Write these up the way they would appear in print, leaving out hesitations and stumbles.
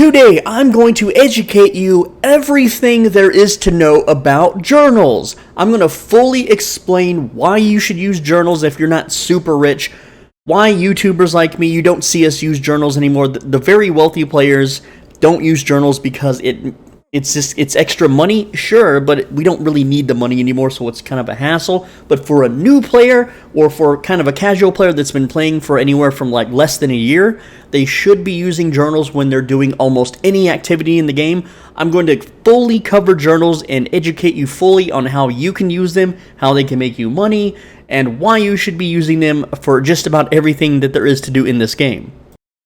Today, I'm going to educate you everything there is to know about journals. I'm going to fully explain why you should use journals if you're not super rich, why YouTubers like me, you don't see us use journals anymore. The very wealthy players don't use journals because it's extra money, sure, but we don't really need the money anymore, so it's kind of a hassle. But for a new player, or for kind of a casual player that's been playing for anywhere from like less than a year, they should be using journals when they're doing almost any activity in the game. I'm going to fully cover journals and educate you fully on how you can use them, how they can make you money, and why you should be using them for just about everything that there is to do in this game.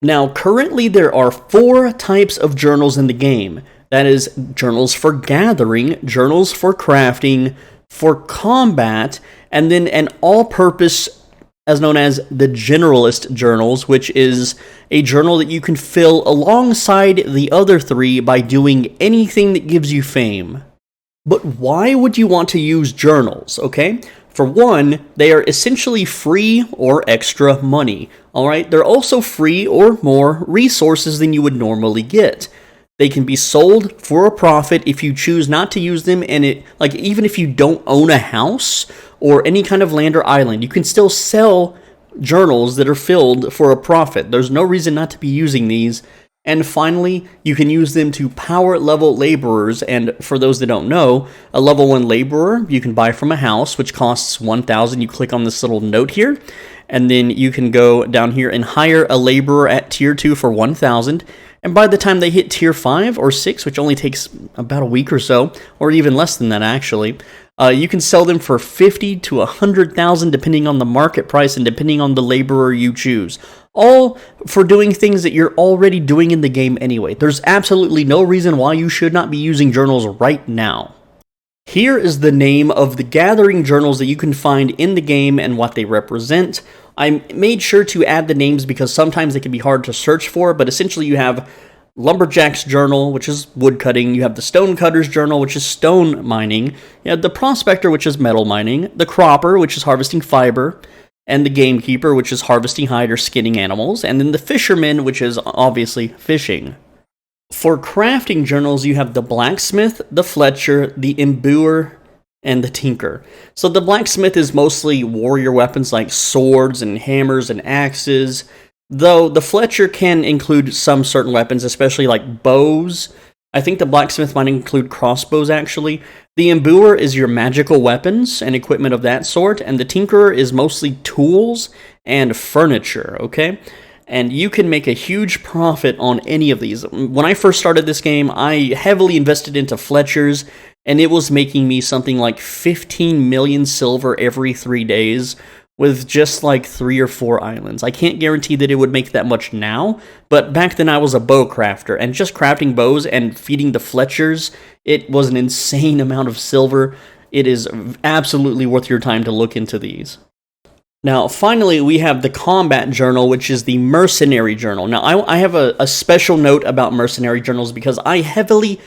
Now, currently there are 4 types of journals in the game. That is, journals for gathering, journals for crafting, for combat, and then an all-purpose, as known as the generalist journals, which is a journal that you can fill alongside the other 3 by doing anything that gives you fame. But why would you want to use journals, okay? For one, they are essentially free or extra money, alright? They're also free or more resources than you would normally get. They can be sold for a profit if you choose not to use them, and even if you don't own a house or any kind of land or island, you can still sell journals that are filled for a profit. There's no reason not to be using these. And finally, you can use them to power level laborers, and for those that don't know, a level 1 laborer you can buy from a house, which costs 1,000. You click on this little note here, and then you can go down here and hire a laborer at tier 2 for 1,000. And by the time they hit tier 5 or 6, which only takes about a week or so, or even less than that actually, you can sell them for 50 to 100,000 depending on the market price and depending on the laborer you choose. All for doing things that you're already doing in the game anyway. There's absolutely no reason why you should not be using journals right now. Here is the name of the gathering journals that you can find in the game and what they represent. I made sure to add the names because sometimes they can be hard to search for, but essentially you have Lumberjack's Journal, which is woodcutting. You have the Stonecutter's Journal, which is stone mining. You have the Prospector, which is metal mining. The Cropper, which is harvesting fiber. And the Gamekeeper, which is harvesting hide or skinning animals. And then the Fisherman, which is obviously fishing. For crafting journals, you have the Blacksmith, the Fletcher, the Imbuer, and the Tinker. So the Blacksmith is mostly warrior weapons like swords and hammers and axes, though the Fletcher can include some certain weapons, especially like bows. I think the Blacksmith might include crossbows, actually. The Imbuer is your magical weapons and equipment of that sort, and the Tinkerer is mostly tools and furniture, okay? And you can make a huge profit on any of these. When I first started this game, I heavily invested into Fletchers, and it was making me something like 15 million silver every 3 days, with just like 3 or 4 islands. I can't guarantee that it would make that much now, but back then I was a bow crafter, and just crafting bows and feeding the Fletchers, it was an insane amount of silver. It is absolutely worth your time to look into these. Now, finally, we have the Combat Journal, which is the Mercenary Journal. Now, I have a special note about Mercenary Journals because I heavily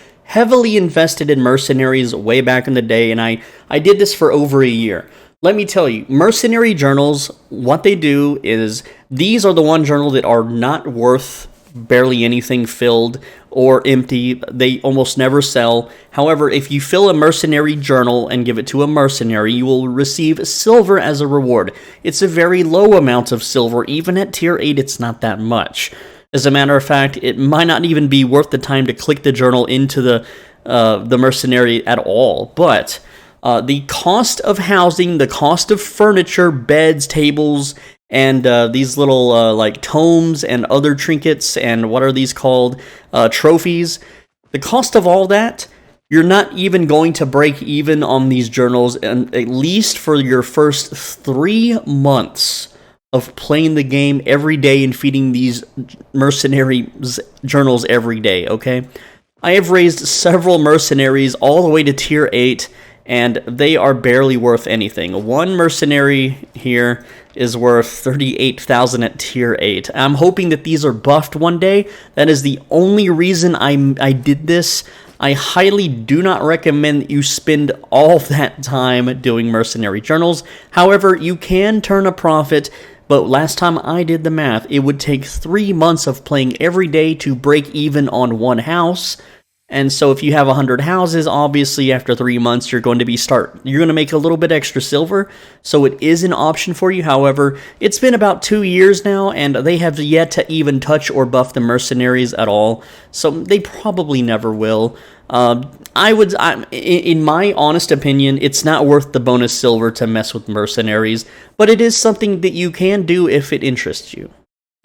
invested in mercenaries way back in the day, and I did this for over a year. Let me tell you, mercenary journals, what they do is, these are the one journal that are not worth barely anything filled or empty. They almost never sell. However, if you fill a mercenary journal and give it to a mercenary, you will receive silver as a reward. It's a very low amount of silver. Even at tier 8, it's not that much. As a matter of fact, it might not even be worth the time to click the journal into the mercenary at all. But the cost of housing, the cost of furniture, beds, tables, and these little like tomes and other trinkets, and what are these called? Trophies. The cost of all that, you're not even going to break even on these journals, and at least for your first 3 months of playing the game every day and feeding these mercenary journals every day, okay? I have raised several mercenaries all the way to tier 8, and they are barely worth anything. One mercenary here is worth 38,000 at tier 8. I'm hoping that these are buffed one day. That is the only reason I did this. I highly do not recommend that you spend all that time doing mercenary journals. However, you can turn a profit But last time I did the math, it would take 3 months of playing every day to break even on one house. And so if you have 100 houses, obviously after 3 months you're going to make a little bit extra silver. So it is an option for you. However, it's been about 2 years now, and they have yet to even touch or buff the mercenaries at all. So they probably never will. In my honest opinion, it's not worth the bonus silver to mess with mercenaries, but it is something that you can do if it interests you.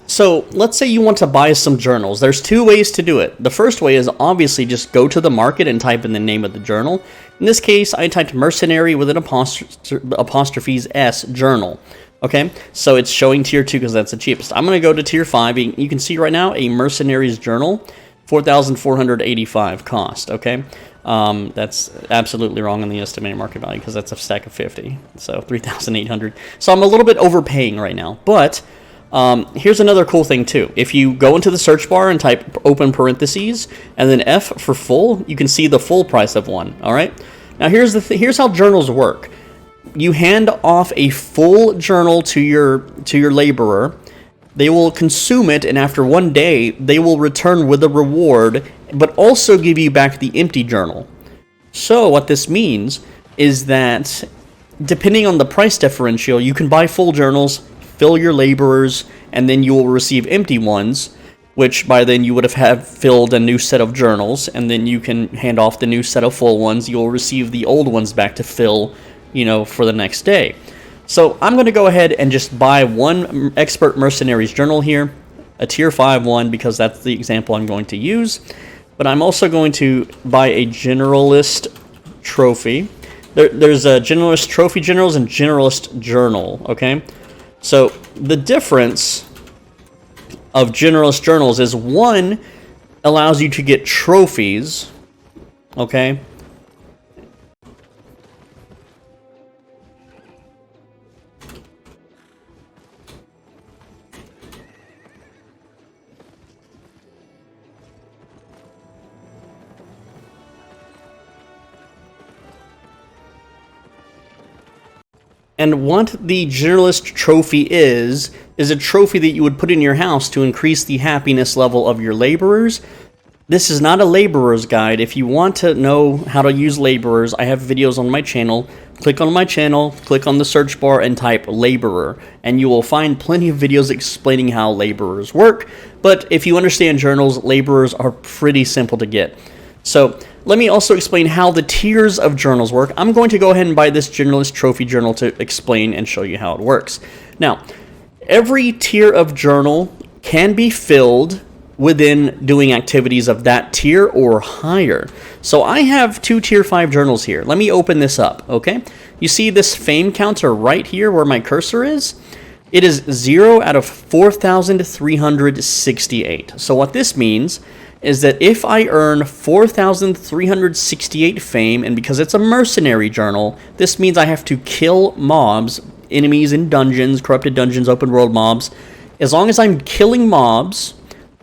So, let's say you want to buy some journals. There's 2 ways to do it. The first way is obviously just go to the market and type in the name of the journal. In this case, I typed mercenary with an apostrophes S journal. Okay, so it's showing tier 2 because that's the cheapest. I'm going to go to tier 5. You can see right now a mercenaries journal, 4,485 cost. Okay, that's absolutely wrong on the estimated market value because that's a stack of 50. So 3,800. So I'm a little bit overpaying right now, but here's another cool thing too. If you go into the search bar and type open parentheses and then F for full, you can see the full price of one. All right. Now here's how journals work. You hand off a full journal to your laborer. They will consume it, and after 1 day, they will return with a reward, but also give you back the empty journal. So what this means is that depending on the price differential, you can buy full journals, fill your laborers, and then you will receive empty ones, which by then you would have filled a new set of journals, and then you can hand off the new set of full ones. You'll receive the old ones back to fill, for the next day. So I'm going to go ahead and just buy one Expert Mercenaries journal here, a tier 5 one, because that's the example I'm going to use. But I'm also going to buy a Generalist Trophy. There's a Generalist Trophy Generals and Generalist Journal, okay? So the difference of Generalist Journals is one allows you to get trophies, okay? And what the Generalist Trophy is a trophy that you would put in your house to increase the happiness level of your laborers. This is not a laborer's guide. If you want to know how to use laborers, I have videos on my channel. Click on my channel, click on the search bar, and type laborer, and you will find plenty of videos explaining how laborers work. But if you understand journals, laborers are pretty simple to get. So let me also explain how the tiers of journals work. I'm going to go ahead and buy this Generalist Trophy journal to explain and show you how it works. Now, every tier of journal can be filled within doing activities of that tier or higher. So I have 2 tier 5 journals here. Let me open this up, okay? You see this fame counter right here where my cursor is? It is 0 out of 4,368. So what this means is that if I earn 4,368 fame, and because it's a mercenary journal, this means I have to kill mobs, enemies in dungeons, corrupted dungeons, open world mobs. As long as I'm killing mobs,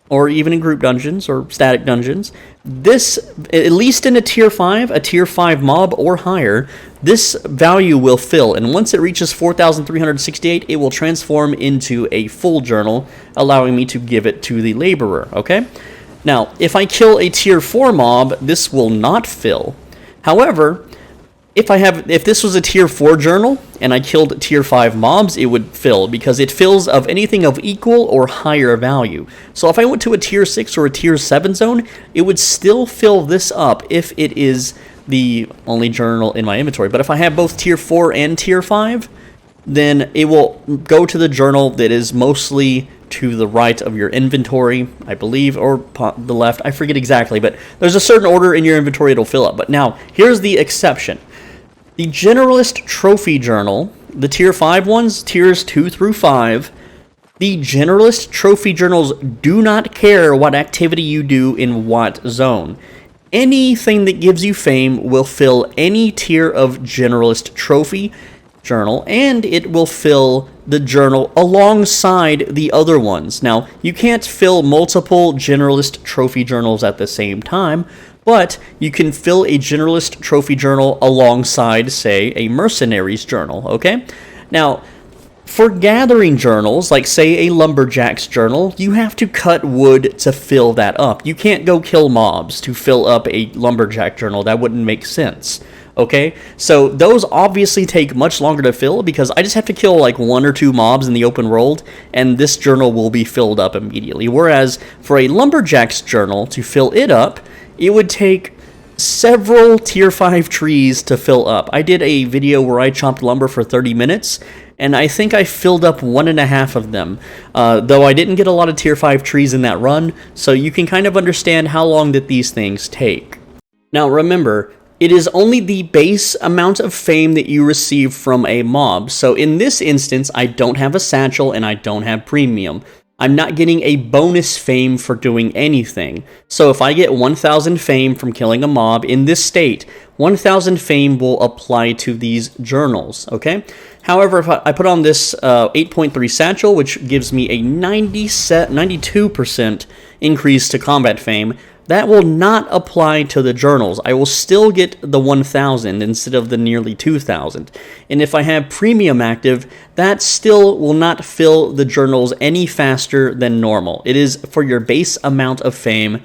or even in group dungeons or static dungeons, this, at least in a tier 5 mob or higher, this value will fill, and once it reaches 4,368, it will transform into a full journal, allowing me to give it to the laborer, okay? Now, if I kill a tier 4 mob, this will not fill. However, if this was a tier 4 journal and I killed tier 5 mobs, it would fill because it fills of anything of equal or higher value. So if I went to a tier 6 or a tier 7 zone, it would still fill this up if it is the only journal in my inventory. But if I have both tier 4 and tier 5, then it will go to the journal that is mostly to the right of your inventory, I believe, or the left. I forget exactly, but there's a certain order in your inventory it'll fill up. But now, here's the exception. The Generalist Trophy Journal, the tier 5 ones, tiers 2 through 5, the Generalist Trophy Journals do not care what activity you do in what zone. Anything that gives you fame will fill any tier of Generalist Trophy Journal, and it will fill the journal alongside the other ones. Now, you can't fill multiple Generalist Trophy Journals at the same time, but you can fill a Generalist Trophy Journal alongside, say, a Mercenaries Journal, okay? Now, For gathering journals, like say a lumberjack's journal, you have to cut wood to fill that up. You can't go kill mobs to fill up a lumberjack journal. That wouldn't make sense. Okay, so those obviously take much longer to fill because I just have to kill like 1 or 2 mobs in the open world, and this journal will be filled up immediately. Whereas for a lumberjack's journal, to fill it up, it would take several tier 5 trees to fill up. I did a video where I chopped lumber for 30 minutes, and I think I filled up 1.5 of them, though I didn't get a lot of tier 5 trees in that run, so you can kind of understand how long that these things take. Now remember, it is only the base amount of fame that you receive from a mob. So in this instance, I don't have a satchel and I don't have premium. I'm not getting a bonus fame for doing anything. So if I get 1,000 fame from killing a mob in this state, 1,000 fame will apply to these journals, okay? However, if I put on this 8.3 satchel, which gives me a 92% increase to combat fame, that will not apply to the journals. I will still get the 1,000 instead of the nearly 2,000. And if I have premium active, that still will not fill the journals any faster than normal. It is for your base amount of fame,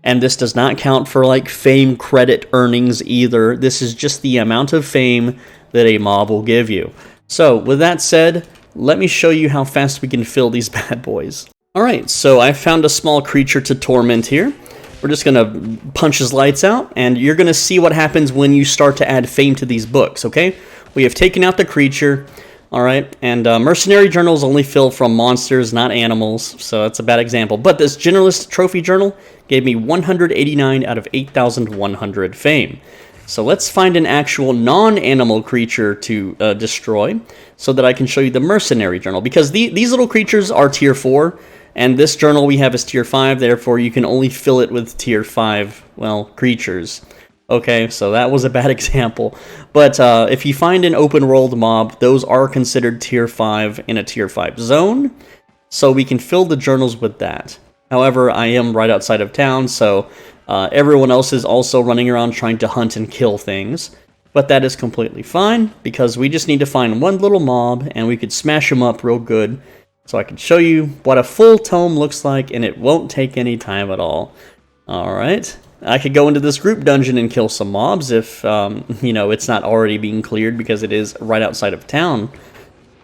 and this does not count for like fame credit earnings either. This is just the amount of fame that a mob will give you. So with that said, let me show you how fast we can fill these bad boys. Alright, so I found a small creature to torment here. We're just going to punch his lights out, and you're going to see what happens when you start to add fame to these books, okay? We have taken out the creature, alright, and mercenary journals only fill from monsters, not animals, so that's a bad example. But this generalist trophy journal gave me 189 out of 8,100 fame. So let's find an actual non-animal creature to destroy, so that I can show you the mercenary journal, because these little creatures are tier 4, and this journal we have is tier 5, therefore you can only fill it with tier 5, well, creatures. Okay, so that was a bad example. But if you find an open world mob, those are considered tier 5 in a tier 5 zone, so we can fill the journals with that. However, I am right outside of town, so everyone else is also running around trying to hunt and kill things. But that is completely fine, because we just need to find one little mob, and we could smash them up real good. So I can show you what a full tome looks like, and it won't take any time at all. Alright, I could go into this group dungeon and kill some mobs if, you know, it's not already being cleared because it is right outside of town.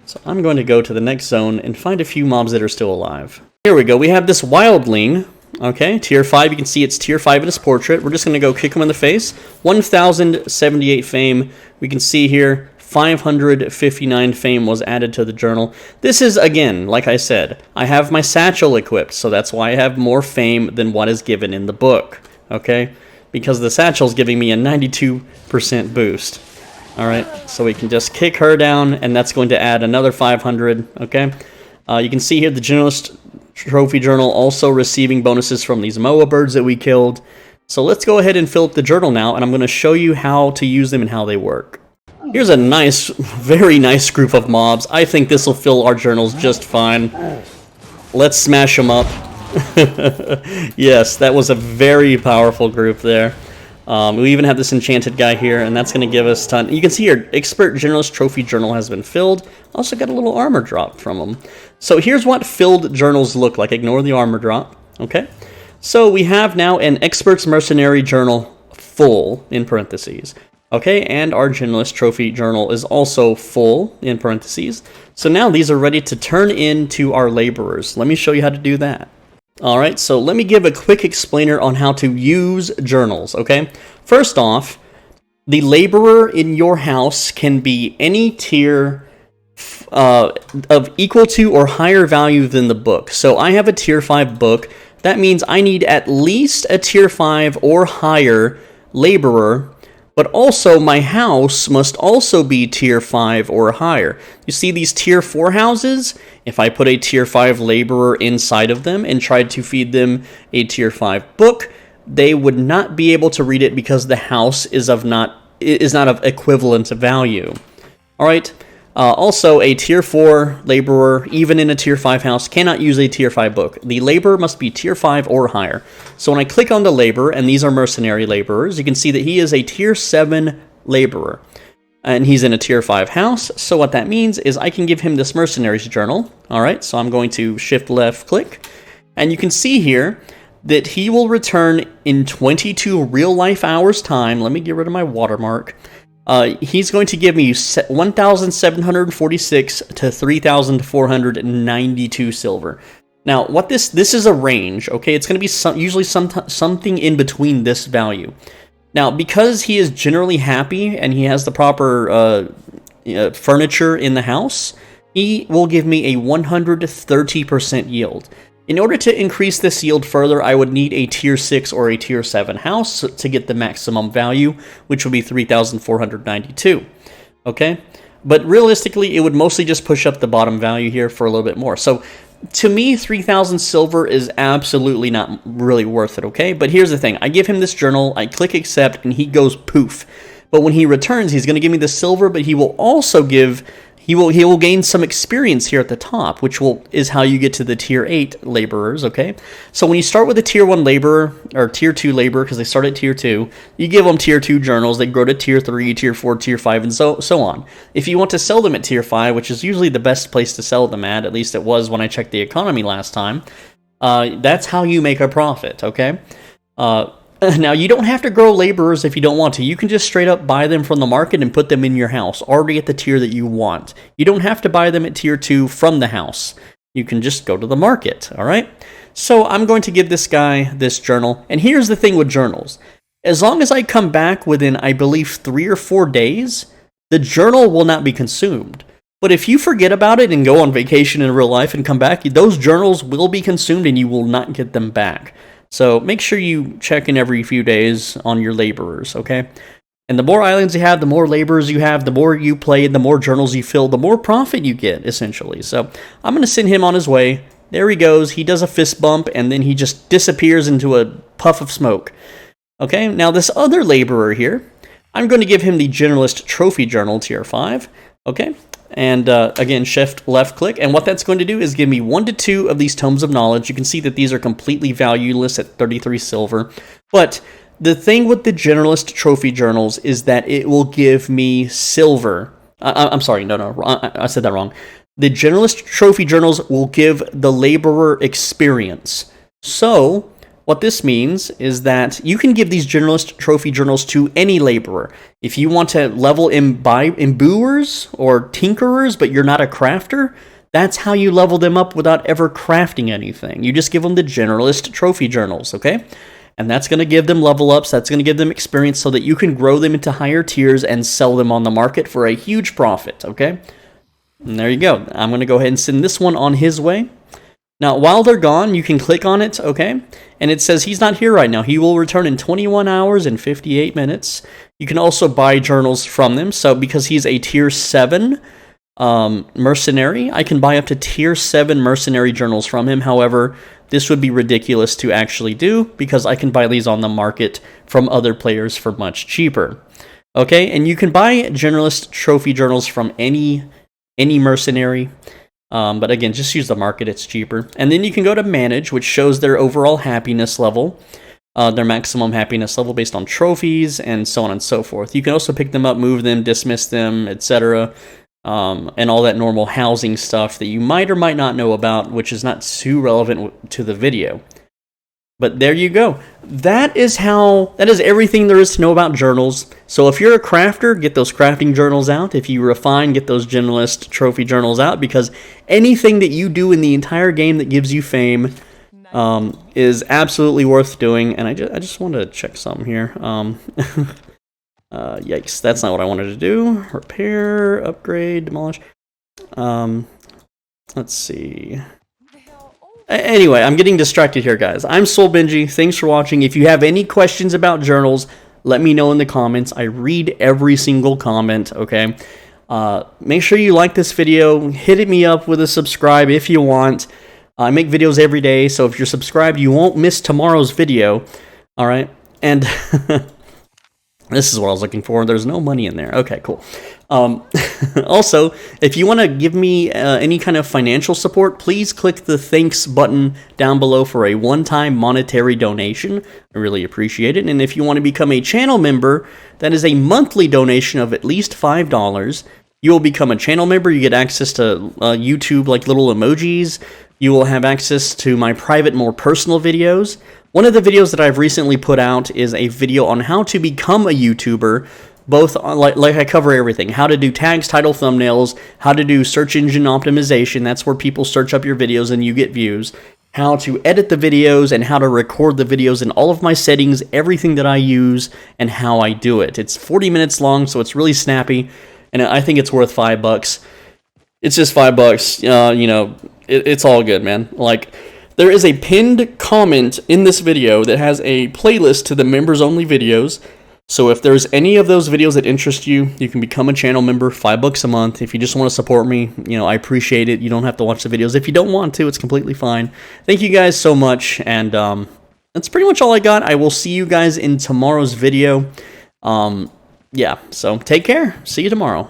So I'm going to go to the next zone and find a few mobs that are still alive. Here we go, we have this wildling. Okay, tier 5, you can see it's tier 5 in his portrait. We're just going to go kick him in the face. 1,078 fame. We can see here 559 fame was added to the journal. This is, again, like I said, I have my satchel equipped, so that's why I have more fame than what is given in the book, okay? Because the satchel's giving me a 92% boost. Alright, so we can just kick her down, and that's going to add another 500, okay? You can see here the Generalist Trophy Journal also receiving bonuses from these Moa birds that we killed. So let's go ahead and fill up the journal now, and I'm going to show you how to use them and how they work. Here's a nice, very nice group of mobs. I think this will fill our journals just fine. Let's smash them up. Yes, that was a very powerful group there. We even have this enchanted guy here, and that's going to give us a ton. You can see here, Expert Generalist Trophy Journal has been filled. Also got a little armor drop from them. So here's what filled journals look like. Ignore the armor drop, okay? So we have now an Expert's Mercenary Journal full, in parentheses. Okay, and our Generalist Trophy Journal is also full, in parentheses. So now these are ready to turn into our laborers. Let me show you how to do that. Alright, so let me give a quick explainer on how to use journals, okay? First off, the laborer in your house can be any tier of equal to or higher value than the book. So I have a tier 5 book. That means I need at least a tier 5 or higher laborer, but also my house must also be tier 5 or higher. You see these tier 4 houses? If I put a tier 5 laborer inside of them and tried to feed them a tier 5 book, they would not be able to read it because the house is not of equivalent value. Alright, also a tier 4 laborer, even in a tier 5 house, cannot use a tier 5 book. The laborer must be tier 5 or higher. So when I click on the laborer, and these are mercenary laborers, you can see that he is a tier 7 laborer. and he's in a tier 5 house. So what that means is I can give him this mercenaries journal. All right, so I'm going to shift left click, and you can see here that he will return in 22 real life hours time. Let me get rid of my watermark. He's going to give me 1,746 to 3,492 silver. Now, what this is a range, okay? It's going to be usually something in between this value. Now, because he is generally happy and he has the proper furniture in the house, he will give me a 130% yield. In order to increase this yield further, I would need a tier 6 or a tier 7 house to get the maximum value, which would be 3,492. Okay? But realistically, it would mostly just push up the bottom value here for a little bit more. So, to me, 3,000 silver is absolutely not really worth it, okay? But here's the thing. I give him this journal, I click accept, and he goes poof. But when he returns, he's going to give me the silver, but he will also give... He will gain some experience here at the top, which is how you get to the tier 8 laborers, okay? So when you start with a tier 1 laborer, or tier 2 laborer, because they start at tier 2, you give them tier 2 journals, they grow to tier 3, tier 4, tier 5, and so on. If you want to sell them at tier 5, which is usually the best place to sell them at least it was when I checked the economy last time, that's how you make a profit, okay? Now, you don't have to grow laborers if you don't want to. You can just straight up buy them from the market and put them in your house, already at the tier that you want. You don't have to buy them at tier 2 from the house. You can just go to the market, all right? So I'm going to give this guy this journal. And here's the thing with journals. As long as I come back within, I believe, 3 or 4 days, the journal will not be consumed. But if you forget about it and go on vacation in real life and come back, those journals will be consumed and you will not get them back. So make sure you check in every few days on your laborers, okay? And the more islands you have, the more laborers you have, the more you play, the more journals you fill, the more profit you get, essentially. So I'm going to send him on his way. There he goes. He does a fist bump, and then he just disappears into a puff of smoke. Okay, now this other laborer here, I'm going to give him the Generalist Trophy Journal, tier 5, okay? And again, shift left click, and what that's going to do is give me 1 to 2 of these tomes of knowledge. You can see that these are completely valueless at 33 silver. But the thing with the Generalist Trophy Journals is that it will give me silver. I'm sorry, no, I said that wrong. The Generalist Trophy Journals will give the laborer experience. So what this means is that you can give these Generalist Trophy Journals to any laborer. If you want to level imbuers or tinkerers, but you're not a crafter, that's how you level them up without ever crafting anything. You just give them the Generalist Trophy Journals, okay? And that's going to give them level ups, that's going to give them experience so that you can grow them into higher tiers and sell them on the market for a huge profit, okay? And there you go. I'm going to go ahead and send this one on his way. Now, while they're gone, you can click on it, okay? And it says he's not here right now. He will return in 21 hours and 58 minutes. You can also buy journals from them. So because he's a tier 7 mercenary, I can buy up to tier 7 mercenary journals from him. However, this would be ridiculous to actually do because I can buy these on the market from other players for much cheaper. Okay, and you can buy Generalist Trophy Journals from any mercenary. But again, just use the market, it's cheaper. And then you can go to manage, which shows their overall happiness level, their maximum happiness level based on trophies, and so on and so forth. You can also pick them up, move them, dismiss them, etc., and all that normal housing stuff that you might or might not know about, which is not too relevant to the video. But there you go. That is everything there is to know about journals. So if you're a crafter, get those crafting journals out. If you refine, get those Generalist Trophy Journals out, because anything that you do in the entire game that gives you fame is absolutely worth doing. And I just wanted to check something here. Yikes, that's not what I wanted to do. Repair, upgrade, demolish. Let's see. Anyway, I'm getting distracted here, guys. I'm Soul Benji. Thanks for watching. If you have any questions about journals, let me know in the comments. I read every single comment, okay? Make sure you like this video. Hit me up with a subscribe if you want. I make videos every day, so if you're subscribed, you won't miss tomorrow's video, all right? And This is what I was looking for. There's no money in there. Okay, cool. Also, if you want to give me any kind of financial support, please click the thanks button down below for a one-time monetary donation. I really appreciate it. And if you want to become a channel member, that is a monthly donation of at least $5. You will become a channel member. You get access to YouTube, like little emojis. You will have access to my private, more personal videos. One of the videos that I've recently put out is a video on how to become a YouTuber, both like I cover everything, how to do tags, title, thumbnails, how to do search engine optimization, that's where people search up your videos and you get views, how to edit the videos and how to record the videos and all of my settings, everything that I use and how I do it. It's 40 minutes long, so it's really snappy, and I think it's worth $5. It's just $5, you know, it's all good, man. Like, there is a pinned comment in this video that has a playlist to the members-only videos. So if there's any of those videos that interest you, you can become a channel member, $5 a month. If you just want to support me, you know, I appreciate it. You don't have to watch the videos. If you don't want to, it's completely fine. Thank you guys so much, and that's pretty much all I got. I will see you guys in tomorrow's video. Yeah, so take care. See you tomorrow.